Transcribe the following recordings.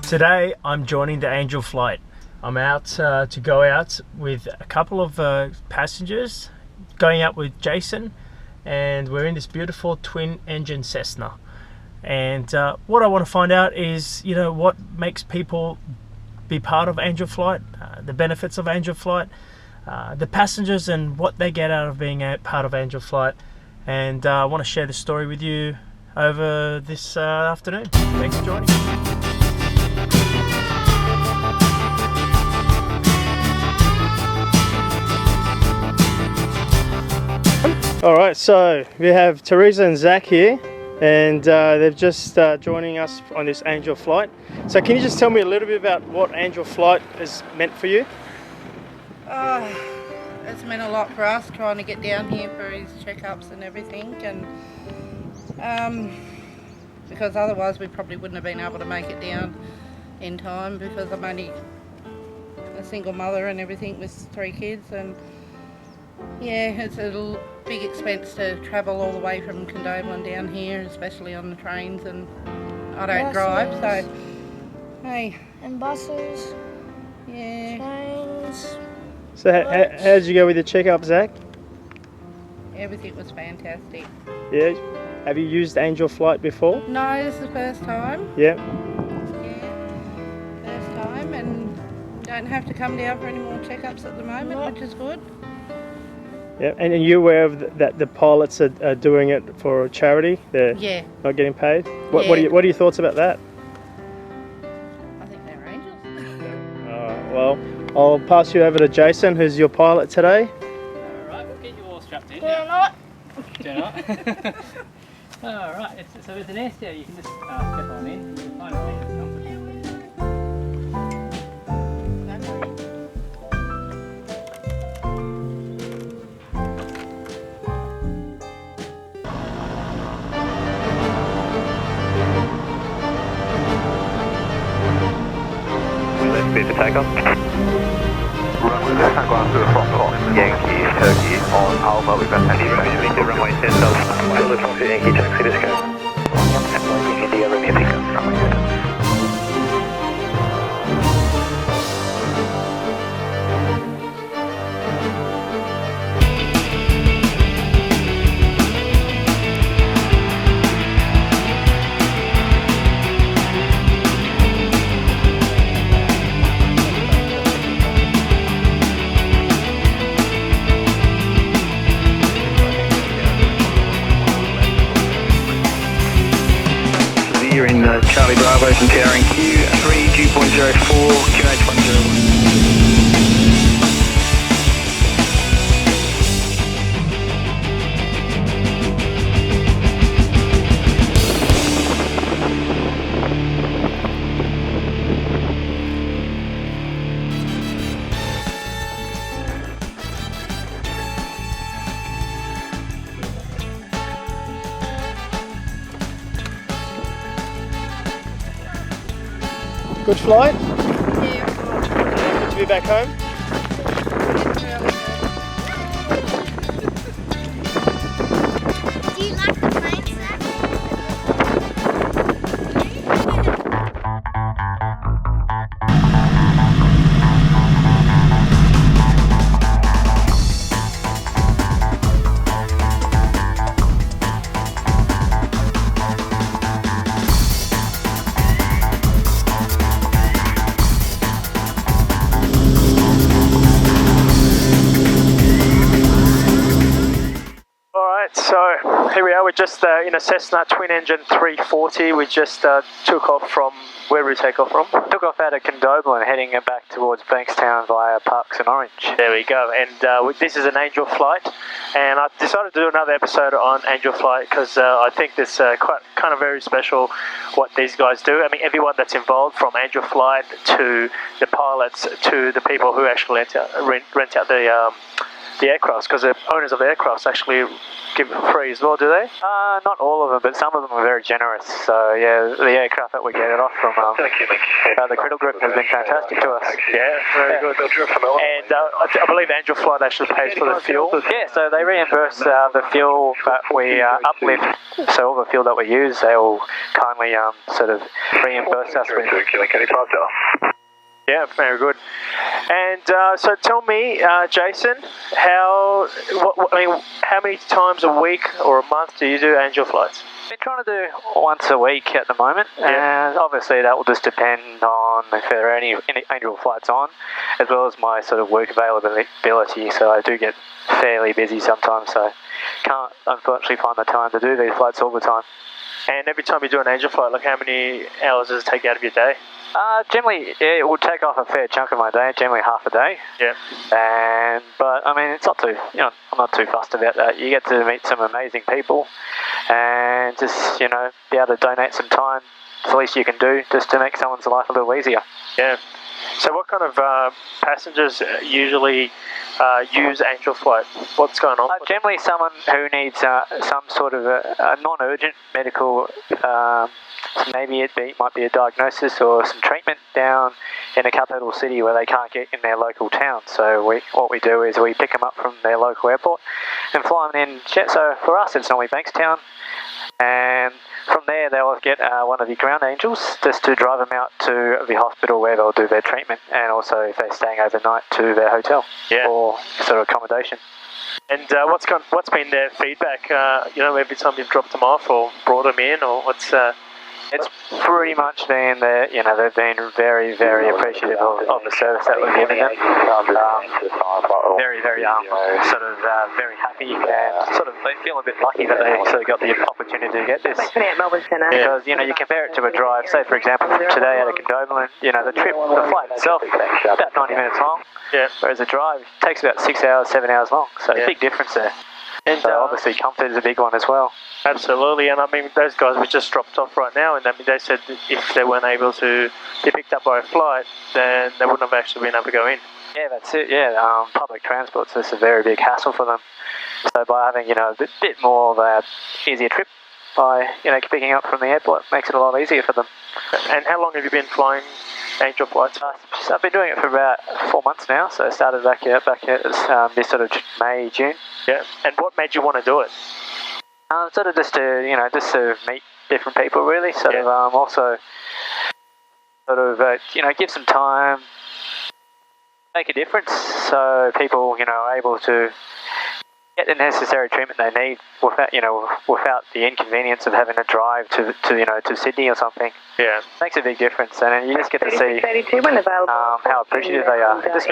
Today I'm joining the Angel flight. I'm out to go out with a couple of passengers, going out with Jason, and we're in this beautiful twin engine Cessna. And what I want to find out is, what makes people be part of Angel flight, the benefits of Angel flight, the passengers and what they get out of being a part of Angel flight. And I want to share the story with you over this afternoon. Thanks for joining. Alright, so we have Teresa and Zach here, and they've just joining us on this Angel flight. So can you just tell me a little bit about what Angel flight has meant for you? It's meant a lot for us trying to get down here for his checkups and everything, and because otherwise we probably wouldn't have been able to make it down in time, because I'm only a single mother and everything with 3 kids, and yeah, it's a big expense to travel all the way from Condobolin down here, especially on the trains, and I don't drive, so hey. And buses. Yeah. Trains. So how did you go with your checkup, Zach? Everything was fantastic. Yeah. Have you used Angel flight before? No, this is the first time. Yeah. Yeah, first time, and don't have to come down for any more checkups at the moment, which is good. Yeah, and are you aware of that the pilots are doing it for charity? They're not getting paid? What are your thoughts about that? I think they're angels. Well, I'll pass you over to Jason, who's your pilot today. Alright, we'll get you all strapped in. Do not. Do not. Alright, so it's an air stair, you can just step on in. You can find a seat that's comfortable. Speed for takeoff. Runway left hand ground to the front on Yankee, Turkey on Alpha, we've got any runway 10 south. To the front Yankee taxi disco. Yankee Dia Romeo pickup, runway 10. You're in Charlie Bravo from towering Q3, Q.04, QH101. Good flight? Yeah. Good to be back home? Do you like the planes, Zach? So here we are, we're just in a Cessna twin engine 340. We just took off from, where did we take off from? Took off out of Condobolin, heading back towards Bankstown via Parks and Orange. There we go, and this is an Angel flight, and I decided to do another episode on Angel flight because I think this kind of very special what these guys do. I mean, everyone that's involved, from Angel flight to the pilots to the people who actually rent out the aircrafts? Because the owners of the aircrafts actually give it free as well, do they? Not all of them, but some of them are very generous. So yeah, the aircraft that we get it off from the Criddle Group has been fantastic to us. Yeah, very good. And I believe Angel Flight actually pays for the fuel. Yeah, so they reimburse the fuel that we uplift. So all the fuel that we use, they will kindly sort of reimburse us with. Yeah, very good. And so tell me, Jason, how many times a week or a month do you do Angel Flights? We're trying to do once a week at the moment, and obviously that will just depend on if there are any Angel Flights on, as well as my sort of work availability. So I do get fairly busy sometimes, so can't unfortunately find the time to do these flights all the time. And every time you do an Angel Flight, like how many hours does it take out of your day? Generally, it will take off a fair chunk of my day, generally half a day. Yeah. But I mean, it's not too, I'm not too fussed about that. You get to meet some amazing people, and just, be able to donate some time. It's the least you can do, just to make someone's life a little easier. Yeah. So what kind of passengers usually use Angel Flight? What's going on? Generally someone who needs some sort of a non-urgent medical, maybe might be a diagnosis or some treatment down in a capital city where they can't get in their local town. So what we do is we pick them up from their local airport and fly them in. So for us it's normally Bankstown, and from there they'll get one of the ground angels just to drive them out to the hospital where they'll do their treatment, and also if they're staying overnight to their hotel or sort of accommodation. And what's been their feedback? Every time you've dropped them off or brought them in, or what's? It's pretty much been that, they've been very, very appreciative of the service that we're giving them. Very, very very happy, and sort of they feel a bit lucky that they sort of got the opportunity to get this. Because you compare it to a drive. Say for example today out of Condobolin, the flight itself about 90 minutes long. Yeah. Whereas a drive takes about 6 hours, 7 hours long. So a big difference there. And so obviously comfort is a big one as well. Absolutely, and I mean those guys we just dropped off right now, and they said if they weren't able to be picked up by a flight, then they wouldn't have actually been able to go in. Yeah, that's it. Yeah, public transport's just a very big hassle for them. So by having a bit more of a easier trip by picking up from the airport makes it a lot easier for them. And how long have you been flying Angel Flights? I've been doing it for about 4 months now. So I started back at this sort of May, June. Yeah. And what made you want to do it? Sort of just to meet different people, really. Sort of also sort of give some time, make a difference, so people are able to get the necessary treatment they need without the inconvenience of having to drive to Sydney or something. Yeah, makes a big difference, and you just get to see how appreciative they are. It just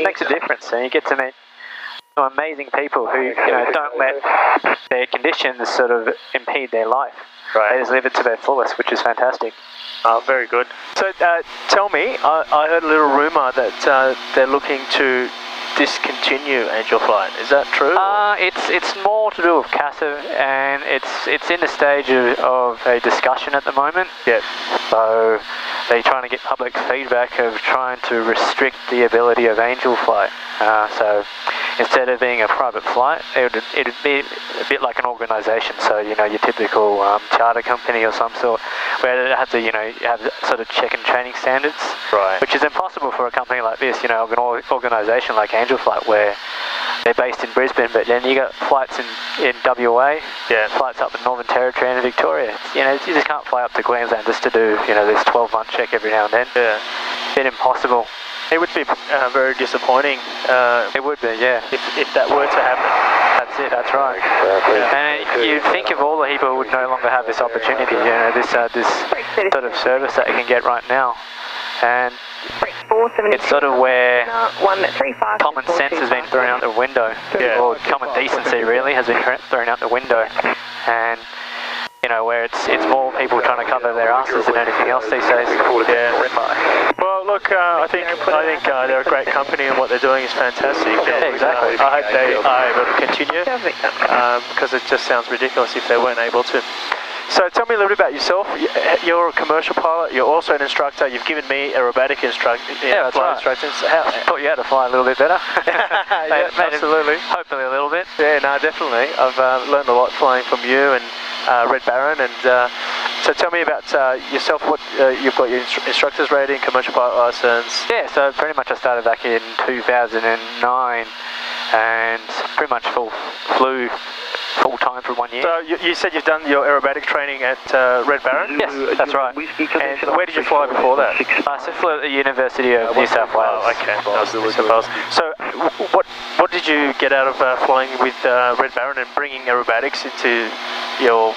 makes a difference, and you get to meet some amazing people who don't let their conditions sort of impede their life. Right. They just live it to their fullest, which is fantastic. Oh, very good. So tell me, I heard a little rumour that they're looking to discontinue Angel Flight. Is that true? It's more to do with CASA, and it's in the stage of a discussion at the moment. Yeah. So they're trying to get public feedback of trying to restrict the ability of Angel Flight. So instead of being a private flight, it'd be a bit like an organisation. So your typical charter company or some sort, where it has to have sort of check and training standards. Right. Which is impossible for a company like this. An organisation like Angel Flight, where they're based in Brisbane, but then you got flights in WA, flights up in Northern Territory and Victoria. You just can't fly up to Queensland just to do this 12-month check every now and then. Yeah. It's been impossible. It would be very disappointing. It would be, yeah. If that were to happen. That's it, that's right. Yeah. And you'd think of all the people who would no longer have this opportunity, this sort of service that you can get right now. And it's sort of where common sense has been thrown out the window, or common decency really has been thrown out the window, and where it's more people trying to cover their asses than anything else these days. Yeah. Well, look, I think they're a great company, and what they're doing is fantastic. Yeah, exactly. I hope they are able to continue, because it just sounds ridiculous if they weren't able to. So tell me a little bit about yourself. You're a commercial pilot. You're also an instructor. You've given me aerobatic instructions. Yeah, that's right. Instructions. Taught you how to fly a little bit better. Yeah, absolutely. Hopefully a little bit. Yeah, no, definitely. I've learned a lot flying from you and Red Baron. And so tell me about yourself. What you've got your instructor's rating, commercial pilot license. Yeah, so pretty much I started back in 2009 and pretty much flew full time for 1 year. So you said you've done your aerobatic training at Red Baron? Yes, that's right. And where did you fly before that? I flew at the University of New South Wales. Oh, okay. New South Wales. So what did you get out of flying with Red Baron and bringing aerobatics into your...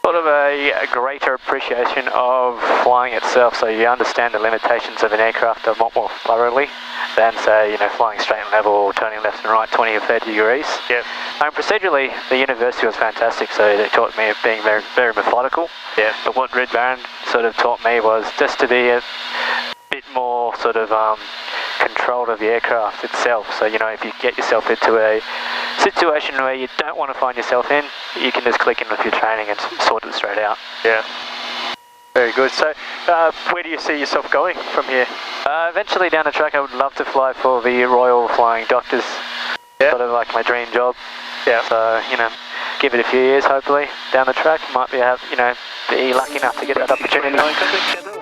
Sort of a greater appreciation of flying itself, so you understand the limitations of an aircraft a lot more thoroughly than, say, flying straight and level or turning left and right 20 or 30 degrees. Yep. And procedurally, the university was fantastic, so they taught me being very, very methodical. Yeah. But what Red Baron sort of taught me was just to be a bit more sort of control of the aircraft itself. So, if you get yourself into a situation where you don't want to find yourself in, you can just click in with your training and sort it straight out. Yeah. Very good. So, where do you see yourself going from here? Eventually down the track, I would love to fly for the Royal Flying Doctors. Yeah. Sort of like my dream job. Yeah. So, give it a few years, hopefully, down the track, might be lucky enough to get that opportunity.